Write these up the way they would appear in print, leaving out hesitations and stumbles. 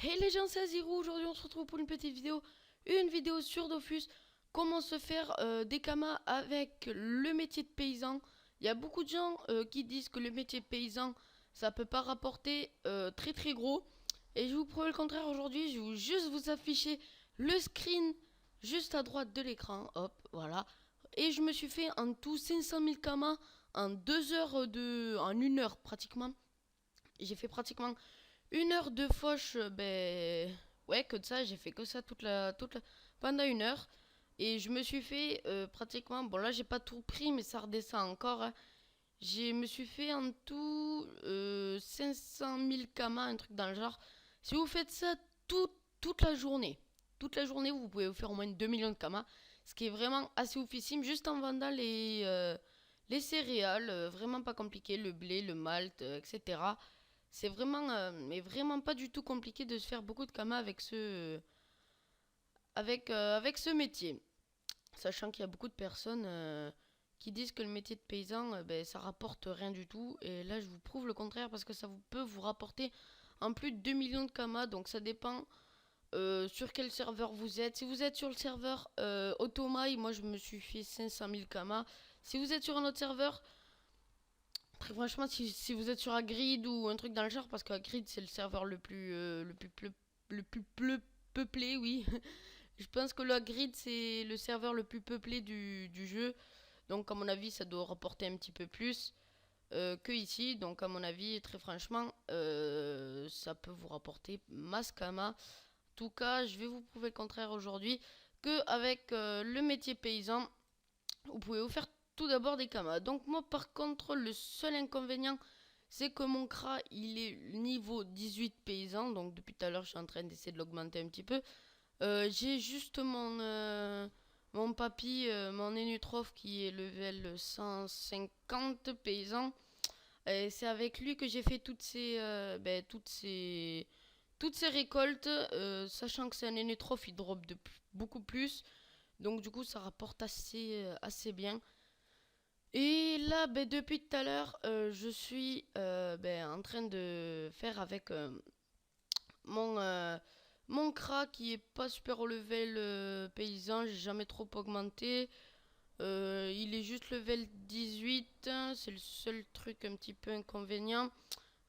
Hey les gens, c'est Azirou. Aujourd'hui on se retrouve pour une vidéo sur Dofus. Comment se faire des kamas avec le métier de paysan. Il y a beaucoup de gens qui disent que le métier de paysan ça peut pas rapporter très très gros. Et je vais vous prouver le contraire aujourd'hui. Je vais juste vous afficher le screen juste à droite de l'écran. Hop, voilà. Et je me suis fait en tout 500 000 kamas en 2 heures en 1 heure pratiquement. J'ai fait pratiquement 1 heure de fauche, ben ouais, que de ça, j'ai fait que ça pendant 1 heure. Et je me suis fait pratiquement, bon là j'ai pas tout pris, mais ça redescend encore, hein. Je me suis fait en tout 500 000 kamas, un truc dans le genre. Si vous faites ça toute la journée, vous pouvez vous faire au moins 2 millions de kamas, ce qui est vraiment assez oufissime, juste en vendant les céréales, vraiment pas compliqué, le blé, le malt, etc. C'est vraiment, mais vraiment pas du tout compliqué de se faire beaucoup de kamas avec ce métier. Sachant qu'il y a beaucoup de personnes qui disent que le métier de paysan, ben, ça rapporte rien du tout. Et là, je vous prouve le contraire parce que peut vous rapporter en plus de 2 millions de kamas. Donc ça dépend sur quel serveur vous êtes. Si vous êtes sur le serveur Automail, moi je me suis fait 500 000 kamas. Si vous êtes sur un autre serveur, très franchement, si vous êtes sur Agrid ou un truc dans le genre, parce qu'Agrid c'est le serveur le plus peuplé, oui. Je pense que le Agrid c'est le serveur le plus peuplé du jeu. Donc à mon avis, ça doit rapporter un petit peu plus que ici. Donc à mon avis, très franchement, ça peut vous rapporter Mascama. En tout cas, je vais vous prouver le contraire aujourd'hui. Que avec le métier paysan, vous pouvez vous faire tout d'abord des kamas. Donc moi par contre le seul inconvénient c'est que mon cra il est niveau 18 paysan. Donc depuis tout à l'heure je suis en train d'essayer de l'augmenter un petit peu. J'ai juste mon papy, mon Enutroph qui est level 150 paysan. Et c'est avec lui que j'ai fait toutes ces récoltes. Sachant que c'est un Enutroph, il drop beaucoup plus. Donc du coup ça rapporte assez bien. Et là, ben, depuis tout à l'heure, je suis ben, en train de faire avec mon, euh, mon cra qui est pas super au level paysan, j'ai jamais trop augmenté. Il est juste level 18, hein, c'est le seul truc un petit peu inconvénient.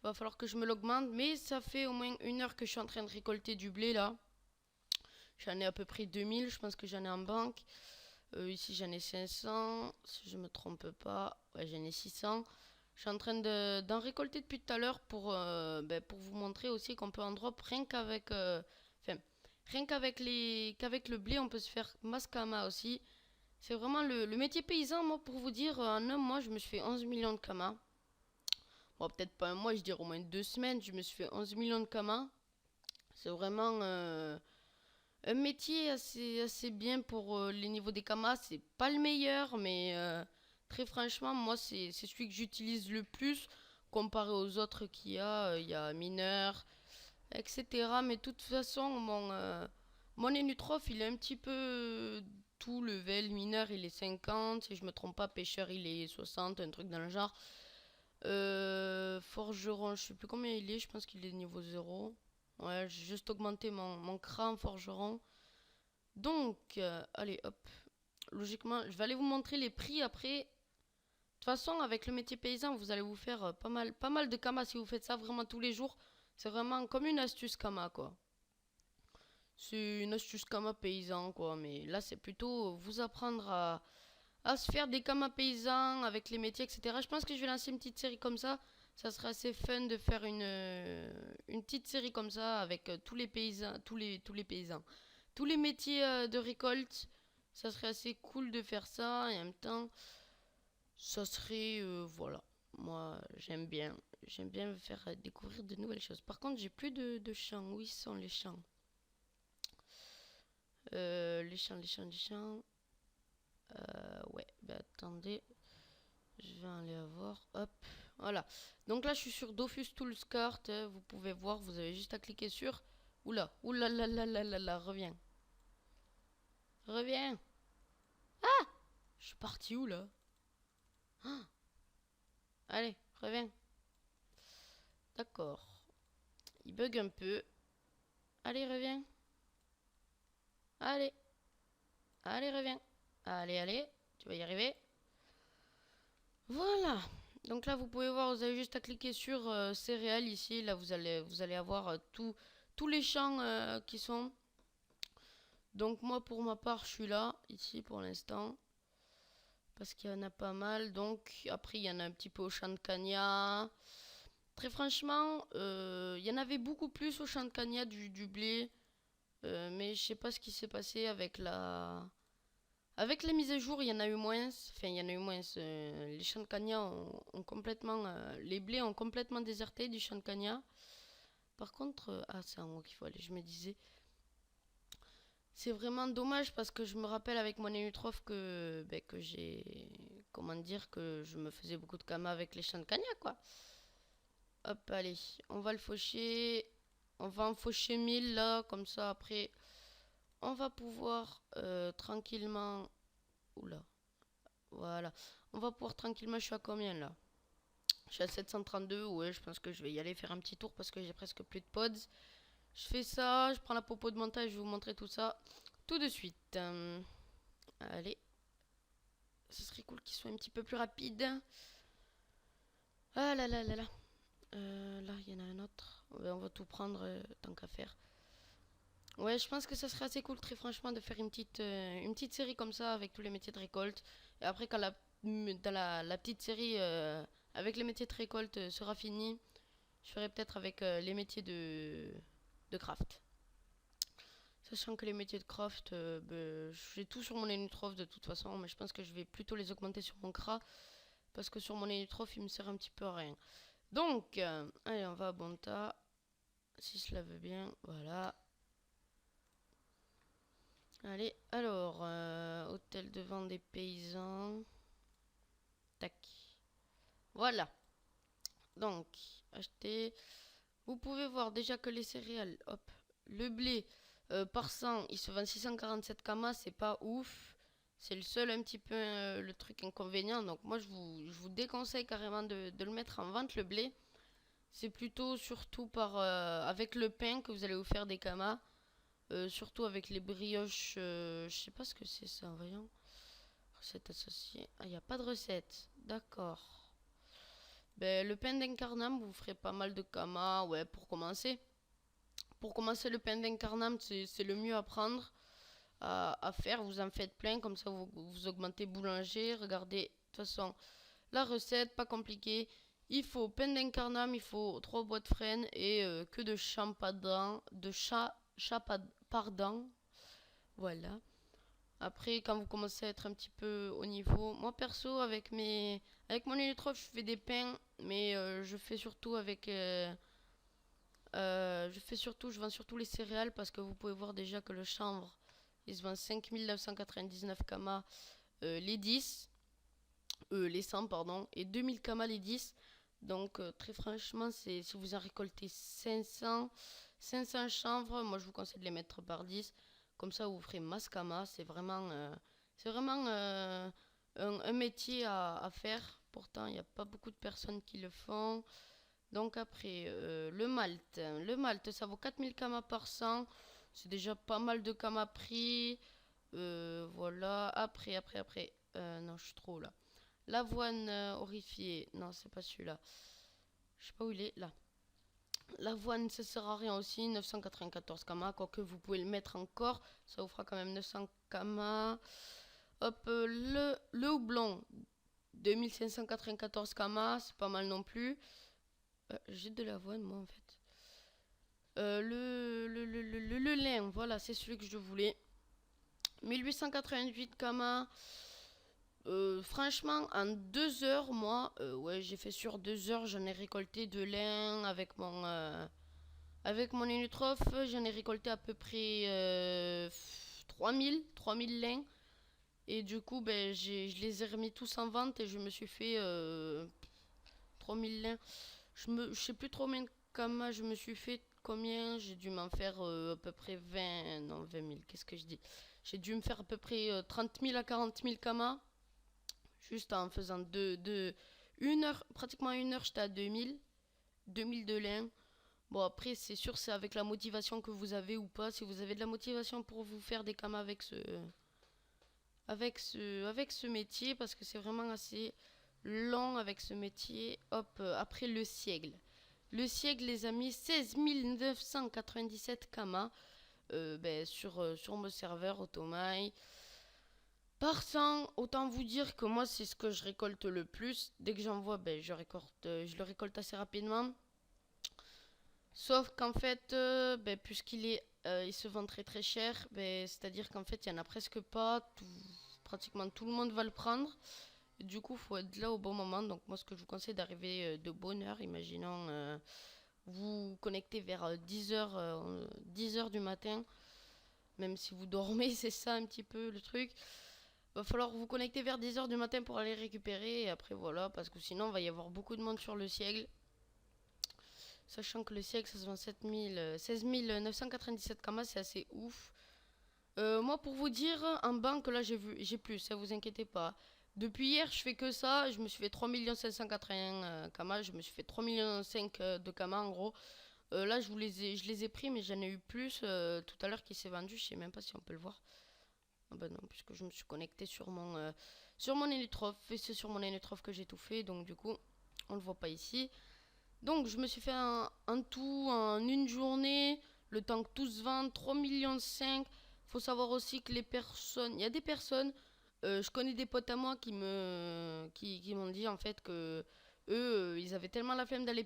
Va falloir que je me l'augmente, mais ça fait au moins 1 heure que je suis en train de récolter du blé là. J'en ai à peu près 2000, je pense que j'en ai en banque. Ici j'en ai 500, si je me trompe pas. Ouais, j'en ai 600. Je suis en train d'en récolter depuis tout à l'heure ben, pour vous montrer aussi qu'on peut en drop enfin, rien qu'avec le blé, on peut se faire mascama aussi. C'est vraiment le métier paysan, moi, pour vous dire, en un mois, je me suis fait 11 millions de kamas. Bon, peut-être pas un mois, je dirais au moins 2 semaines, je me suis fait 11 millions de kamas. C'est vraiment un métier assez bien pour les niveaux des kamas. C'est pas le meilleur, mais très franchement, moi, c'est celui que j'utilise le plus comparé aux autres qu'il y a. Il y a mineur, etc. Mais de toute façon, mon Enutroph, il est un petit peu tout level. Mineur, il est 50. Si je me trompe pas, pêcheur, il est 60, un truc dans le genre. Forgeron, je sais plus combien il est. Je pense qu'il est niveau 0. Ouais, j'ai juste augmenté mon cran forgeron. Donc, allez, hop. Logiquement, je vais aller vous montrer les prix après. De toute façon, avec le métier paysan, vous allez vous faire pas mal de kamas si vous faites ça vraiment tous les jours. C'est vraiment comme une astuce kama, quoi. C'est une astuce kama paysan, quoi. Mais là, c'est plutôt vous apprendre à se faire des kamas paysans avec les métiers, etc. Je pense que je vais lancer une petite série comme ça. Ça serait assez fun de faire une petite série comme ça avec tous les paysans, tous les paysans, tous les métiers de récolte. Ça serait assez cool de faire ça et en même temps, ça serait voilà. Moi, j'aime bien me faire découvrir de nouvelles choses. Par contre, j'ai plus de champs. Où ils sont les champs? Les champs. Ouais, bah attendez, je vais aller avoir. Hop, voilà. Donc là, je suis sur Dofus Toolskart. Vous pouvez voir, vous avez juste à cliquer sur. Oula, oula là là là là là, reviens. Reviens. Je suis parti où là? Ah, allez, reviens. D'accord. Il bug un peu. Allez, reviens. Allez. Allez, reviens. Allez, allez. Tu vas y arriver. Voilà. Donc là, vous pouvez voir, vous avez juste à cliquer sur céréales ici. Là, vous allez avoir tous les champs qui sont. Donc moi, pour ma part, je suis là, ici, pour l'instant. Parce qu'il y en a pas mal. Donc, après, il y en a un petit peu au champ de Cagna. Très franchement, il y en avait beaucoup plus au champ de Cagna du blé. Mais je sais pas ce qui s'est passé avec la... Avec la mise à jour, il y en a eu moins. Enfin, il y en a eu moins. Les champs de Cagna ont complètement... les blés ont complètement déserté du champ de Cagna. Par contre... ah, c'est en haut qu'il faut aller, je me disais. C'est vraiment dommage parce que je me rappelle avec mon Enutrof que j'ai... Comment dire, que je me faisais beaucoup de kama avec les champs de Cagna, quoi. Hop, allez, on va le faucher. On va en faucher 1000 là, comme ça après, on va pouvoir tranquillement... Oula, voilà. On va pouvoir tranquillement, je suis à combien là? Je suis à 732, ouais, je pense que je vais y aller faire un petit tour parce que j'ai presque plus de pods. Je fais ça, je prends la popo de montage, je vais vous montrer tout ça tout de suite. Allez, ce serait cool qu'il soit un petit peu plus rapide. Ah là là là là. Là, il y en a un autre. Ouais, on va tout prendre tant qu'à faire. Ouais, je pense que ça serait assez cool, très franchement, de faire une petite série comme ça avec tous les métiers de récolte. Et après, quand dans la petite série avec les métiers de récolte sera finie, je ferai peut-être avec les métiers de craft. Sachant que les métiers de craft, j'ai tout sur mon Enutrof de toute façon, mais je pense que je vais plutôt les augmenter sur mon CRA. Parce que sur mon Enutrof, il me sert un petit peu à rien. Donc, allez, on va à Bonta. Si cela veut bien, voilà. Allez, alors, hôtel de vente des paysans. Tac. Voilà. Donc, acheter. Vous pouvez voir déjà que les céréales, hop, le blé par 100, il se vend 647 kamas, c'est pas ouf. C'est le seul un petit peu le truc inconvénient. Donc moi, je vous déconseille carrément de le mettre en vente, le blé. C'est plutôt surtout avec le pain que vous allez vous faire des kamas. Surtout avec les brioches. Je sais pas ce que c'est ça, voyons. Recette associée. Ah, il n'y a pas de recette. D'accord. Ben, le pain d'incarnam, vous ferez pas mal de kama. Ouais, pour commencer. Pour commencer, le pain d'incarnam, c'est le mieux à prendre à faire. Vous en faites plein, comme ça vous augmentez boulanger. Regardez, de toute façon, la recette, pas compliquée. Il faut pain d'incarnam, il faut 3 boîtes frênes et que de champadan, pardon. Voilà. Après, quand vous commencez à être un petit peu au niveau, moi perso, avec mon Enutrof, je fais des pains, mais je vends surtout les céréales parce que vous pouvez voir déjà que le chanvre, il se vend 5999 kamas les 10, les 100 pardon, et 2000 kamas les 10. Donc très franchement, si vous en récoltez 500 chanvres, moi je vous conseille de les mettre par 10. Comme ça, vous ferez masse kama. C'est vraiment un métier à faire. Pourtant, il n'y a pas beaucoup de personnes qui le font. Donc après, le malt. Le malt, ça vaut 4000 kamas par 100. C'est déjà pas mal de kamas pris. Voilà. Après. Non, je suis trop là. L'avoine horrifiée. Non, c'est pas celui-là. Je sais pas où il est. Là. L'avoine, ça sert à rien aussi. 994 kamas. Quoique vous pouvez le mettre encore. Ça vous fera quand même 900 kamas. Hop, le houblon. 2594 kamas. C'est pas mal non plus. J'ai de l'avoine, moi, en fait. Le lin, voilà, c'est celui que je voulais. 1888 kamas. Franchement, en 2 heures, moi, ouais, j'ai fait sur 2 heures, j'en ai récolté de lin avec mon Enutrof, j'en ai récolté à peu près 3000 lins. Et du coup, ben, je les ai remis tous en vente et je me suis fait 3000 lins. Je sais plus trop combien de kamas je me suis fait, combien, j'ai dû m'en faire à peu près 20, non 20 000, qu'est-ce que je dis? J'ai dû me faire à peu près 30 000 à 40 000 kamas. Juste en faisant une heure, pratiquement une heure, j'étais à 2000 de lin. Bon, après, c'est sûr, c'est avec la motivation que vous avez ou pas. Si vous avez de la motivation pour vous faire des kamas avec ce métier, parce que c'est vraiment assez long avec ce métier. Hop, après le siècle. Le siècle, les amis, 16 997 kamas sur mon serveur Automai. Par 100, autant vous dire que moi, c'est ce que je récolte le plus. Dès que j'envoie, je le récolte assez rapidement. Sauf qu'en fait, il se vend très très cher. C'est-à-dire qu'en fait, il n'y en a presque pas. Pratiquement tout le monde va le prendre. Et du coup, il faut être là au bon moment. Donc moi, ce que je vous conseille d'arriver de bonne heure. Imaginons, vous connectez vers 10 heures du matin. Même si vous dormez, c'est ça un petit peu le truc. Va falloir vous connecter vers 10 heures du matin pour aller récupérer. Et après, voilà, parce que sinon, il va y avoir beaucoup de monde sur le siècle. Sachant que le siècle, ça se vend 16 997 kamas, c'est assez ouf. Moi, pour vous dire, en banque, là, j'ai plus, ça vous inquiétez pas. Depuis hier, je fais que ça. Je me suis fait 3 581 kamas. Je me suis fait 3 500 de kamas, en gros. Là, je les ai pris, mais j'en ai eu plus tout à l'heure qui s'est vendu. Je sais même pas si on peut le voir. Ah bah non, puisque je me suis connecté sur mon Elytroph. Et c'est sur mon Elytroph que j'ai tout fait. Donc, du coup, on le voit pas ici. Donc je me suis fait un tout en une journée, le temps que tout se vende, 3,5 millions. Faut savoir aussi que il y a des personnes, je connais des potes à moi qui m'ont dit en fait que eux, ils avaient tellement la flemme d'aller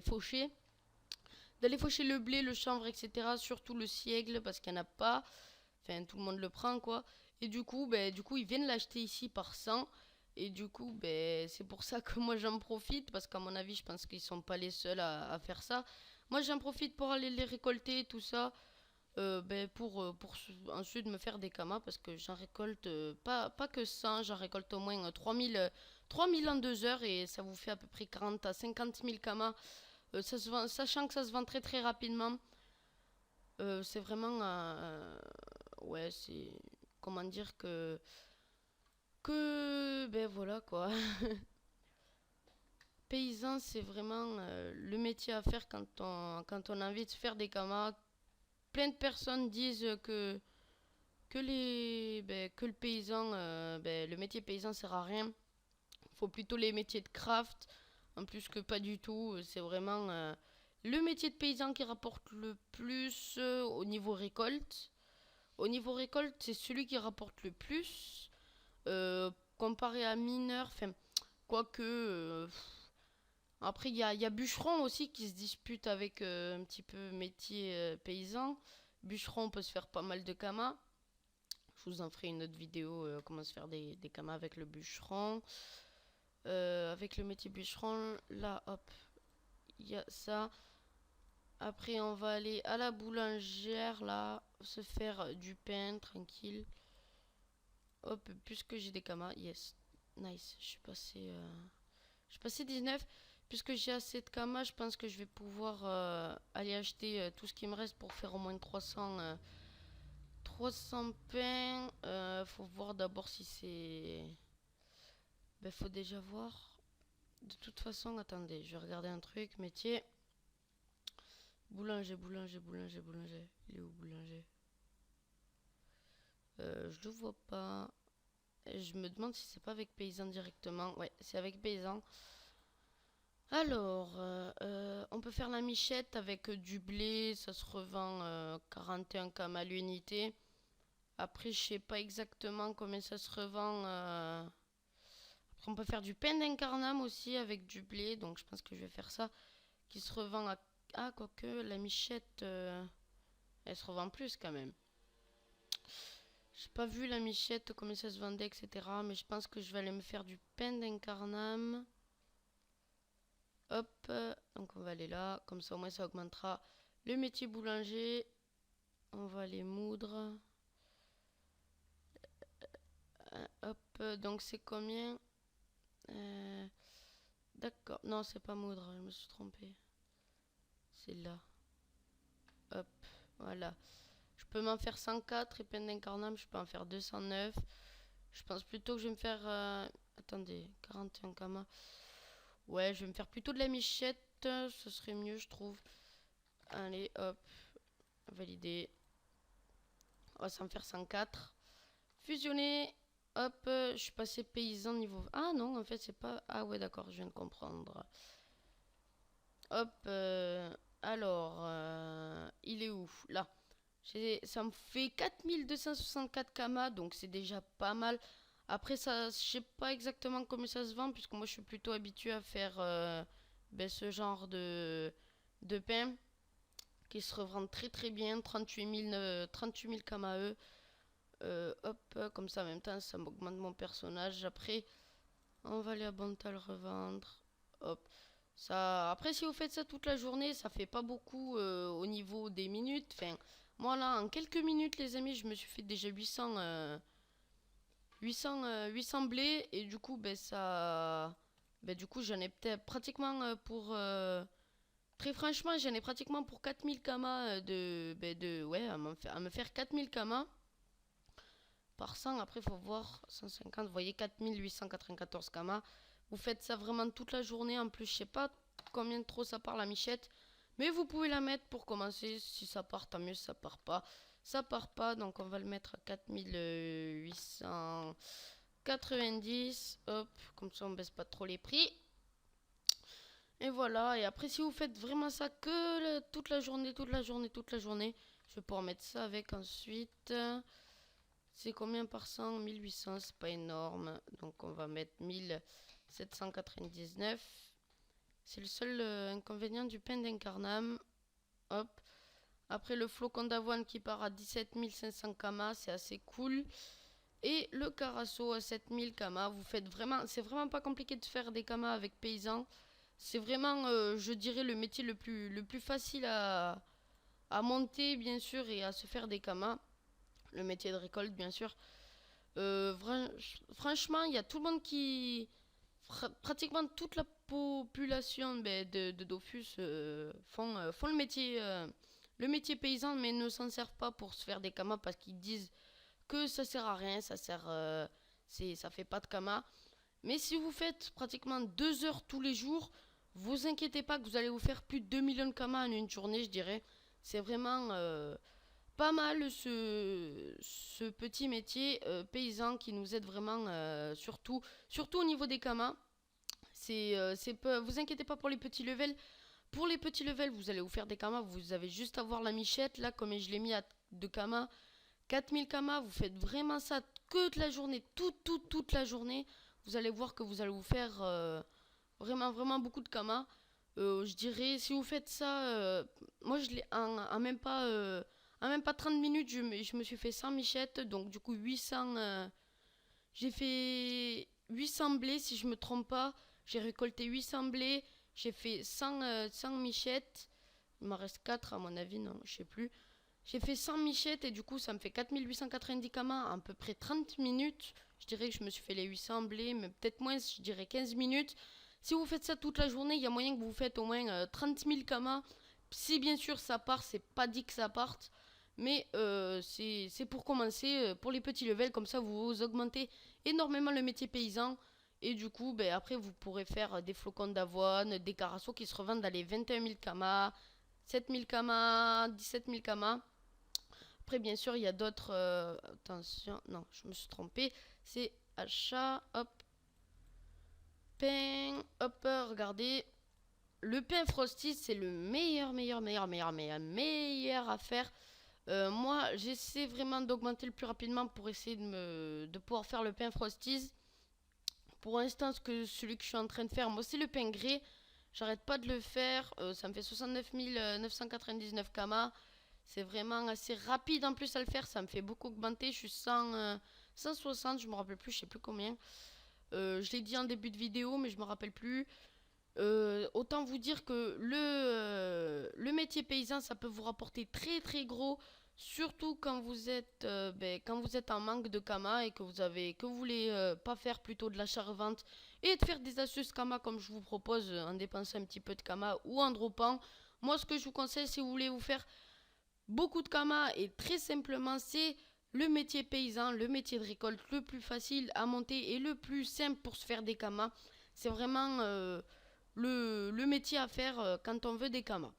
faucher le blé, le chanvre, etc. Surtout le siècle parce qu'il n'y en a pas. Enfin, tout le monde le prend quoi. Et du coup, ils viennent l'acheter ici par 100. Et du coup, c'est pour ça que moi j'en profite. Parce qu'à mon avis, je pense qu'ils sont pas les seuls à faire ça. Moi j'en profite pour aller les récolter, tout ça. Pour ensuite me faire des kamas. Parce que j'en récolte pas que 100. J'en récolte au moins 3000 en 2 heures. Et ça vous fait à peu près 40 à 50 000 kamas. Sachant que ça se vend très très rapidement. C'est vraiment ouais, c'est comment dire que ben voilà quoi. Paysan, c'est vraiment le métier à faire quand on a envie de se faire des kamas. Plein de personnes disent que le paysan le métier paysan sert à rien. Faut plutôt les métiers de craft. En plus que pas du tout, c'est vraiment le métier de paysan qui rapporte le plus au niveau récolte. Au niveau récolte, c'est celui qui rapporte le plus. Comparé à mineur, enfin, quoique. Après, il y a bûcheron aussi qui se dispute avec un petit peu métier paysan. Bûcheron peut se faire pas mal de kamas. Je vous en ferai une autre vidéo comment se faire des kamas avec le bûcheron. Avec le métier bûcheron, là, hop, il y a ça. Après, on va aller à la boulangère, là, se faire du pain, tranquille. Hop, puisque j'ai des kamas, yes, nice. Je suis passé 19. Puisque j'ai assez de kamas, je pense que je vais pouvoir aller acheter tout ce qui me reste pour faire au moins 300 pains. Faut voir d'abord si c'est... faut déjà voir. De toute façon, attendez, je vais regarder un truc. Métier. Boulanger. Il est où, boulanger? Je le vois pas. Je me demande si c'est pas avec paysan directement. Ouais, c'est avec paysan. Alors, on peut faire la michette avec du blé. Ça se revend 41 km à l'unité. Après, je sais pas exactement combien ça se revend. Après, on peut faire du pain d'incarnam aussi avec du blé. Donc, je pense que je vais faire ça. Qui se revend à... Ah, quoique, la michette, elle se revend plus quand même. J'ai pas vu la michette, combien ça se vendait, etc. Mais je pense que je vais aller me faire du pain d'incarnam. Hop, donc on va aller là. Comme ça, au moins, ça augmentera le métier boulanger. On va aller moudre. Hop, donc c'est combien D'accord, non, c'est pas moudre, je me suis trompée. C'est là. Hop, voilà. Je peux m'en faire 104 et pain d'incarnam, je peux en faire 209. Je pense plutôt que je vais me faire... attendez, 41 kamas. Ouais, je vais me faire plutôt de la michette. ce serait mieux, je trouve. Allez, hop, valider. On va s'en faire 104. Fusionner. Hop, je suis passé paysan niveau... Ah non, en fait, c'est pas... Ah ouais, d'accord, je viens de comprendre. Hop, alors, il est où? Là. Ça me fait 4264 kamas, donc c'est déjà pas mal. Après, ça, je sais pas exactement comment ça se vend, puisque moi, je suis plutôt habitué à faire ce genre de pain, qui se revend très très bien, 38 000 kamas. Hop, comme ça en même temps, ça m'augmente mon personnage. Après, on va aller à Bontal revendre. Hop. Ça, après, si vous faites ça toute la journée, ça fait pas beaucoup au niveau des minutes. Enfin, moi là, en quelques minutes, les amis, je me suis fait déjà 800 blés. Et du coup, du coup, j'en ai peut-être pratiquement très franchement, j'en ai pratiquement pour 4000 kamas ouais, à me faire 4000 kamas par 100. Après, il faut voir 150. Vous voyez, 4894 kamas. Vous faites ça vraiment toute la journée. En plus, je sais pas combien de trop ça part la michette. Mais vous pouvez la mettre pour commencer. Si ça part, tant mieux. Si ça part pas, ça part pas. Donc, on va le mettre à 4890. Hop, comme ça, on baisse pas trop les prix. Et voilà. Et après, si vous faites vraiment ça que toute la journée, toute la journée, toute la journée, je vais pouvoir mettre ça avec ensuite. C'est combien par 100? 1800, c'est pas énorme. Donc on va mettre 1799. C'est le seul inconvénient du pain d'incarnam. Hop. Après le flocon d'avoine qui part à 17 500 kamas, c'est assez cool. Et le carasso à 7000 kamas. Vous faites vraiment, c'est vraiment pas compliqué de faire des kamas avec paysans. C'est vraiment, je dirais, le métier le plus facile à monter, bien sûr, et à se faire des kamas. Le métier de récolte, bien sûr. Franchement, il y a tout le monde qui... Pratiquement toute la population de Dofus font le métier paysan, mais ne s'en servent pas pour se faire des kamas parce qu'ils disent que ça sert à rien, ça fait pas de kamas. Mais si vous faites pratiquement 2 heures tous les jours, vous inquiétez pas que vous allez vous faire plus de 2 millions de kamas en une journée, je dirais. C'est vraiment pas mal ce petit métier paysan qui nous aide vraiment surtout au niveau des kamas. Vous inquiétez pas pour les petits levels. Pour les petits levels, vous allez vous faire des kamas. Vous avez juste à voir la michette. Là, comme je l'ai mis à de kamas, 4000 kamas. Vous faites vraiment ça que toute la journée. Toute la journée. Vous allez voir que vous allez vous faire vraiment, vraiment beaucoup de kamas. Je dirais, si vous faites ça, moi je l'ai en même pas... en même pas 30 minutes, je me suis fait 100 michettes, donc du coup 800... j'ai fait 800 blés si je me trompe pas. J'ai récolté 800 blés, j'ai fait 100 michettes. Il m'en reste 4 à mon avis, non, je sais plus. J'ai fait 100 michettes et du coup ça me fait 4890 kamas en à peu près 30 minutes. Je dirais que je me suis fait les 800 blés, mais peut-être moins, je dirais 15 minutes. Si vous faites ça toute la journée, il y a moyen que vous faites au moins 30 000 kamas. Si bien sûr ça part, c'est pas dit que ça parte. Mais c'est pour commencer, pour les petits levels, comme ça vous augmentez énormément le métier paysan. Et du coup, après vous pourrez faire des flocons d'avoine, des carassos qui se revendent dans les 21 000 kamas, 7 000 kamas, 17 000 kamas. Après, bien sûr, il y a d'autres... attention, non, je me suis trompée. C'est achat, hop, pain, hop, regardez. Le pain Frosty, c'est le meilleur à faire. Moi, j'essaie vraiment d'augmenter le plus rapidement pour essayer de pouvoir faire le pain Frosties. Pour l'instant, celui que je suis en train de faire, moi, c'est le pain grès. J'arrête pas de le faire. Ça me fait 69 999 kamas. C'est vraiment assez rapide en plus à le faire. Ça me fait beaucoup augmenter. Je suis 160, je me rappelle plus, je sais plus combien. Je l'ai dit en début de vidéo, mais je me rappelle plus. Autant vous dire que le métier paysan, ça peut vous rapporter très très gros. Surtout quand vous êtes en manque de kamas et que vous voulez pas faire plutôt de l'achat-revente et de faire des astuces kamas comme je vous propose en dépensant un petit peu de kamas ou en dropant. Moi, ce que je vous conseille, si vous voulez vous faire beaucoup de kamas et très simplement, c'est le métier paysan, le métier de récolte le plus facile à monter et le plus simple pour se faire des kamas. C'est vraiment le métier à faire quand on veut des kamas.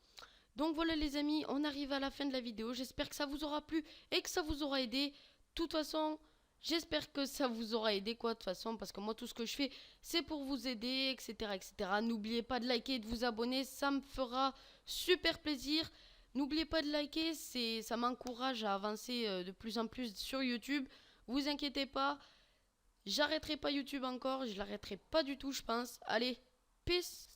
Donc voilà les amis, on arrive à la fin de la vidéo. J'espère que ça vous aura plu et que ça vous aura aidé. De toute façon, j'espère que ça vous aura aidé quoi de toute façon. Parce que moi tout ce que je fais c'est pour vous aider, etc. etc. N'oubliez pas de liker et de vous abonner, ça me fera super plaisir. N'oubliez pas de liker, ça m'encourage à avancer de plus en plus sur YouTube. Vous inquiétez pas, j'arrêterai pas YouTube encore, je l'arrêterai pas du tout je pense. Allez, peace.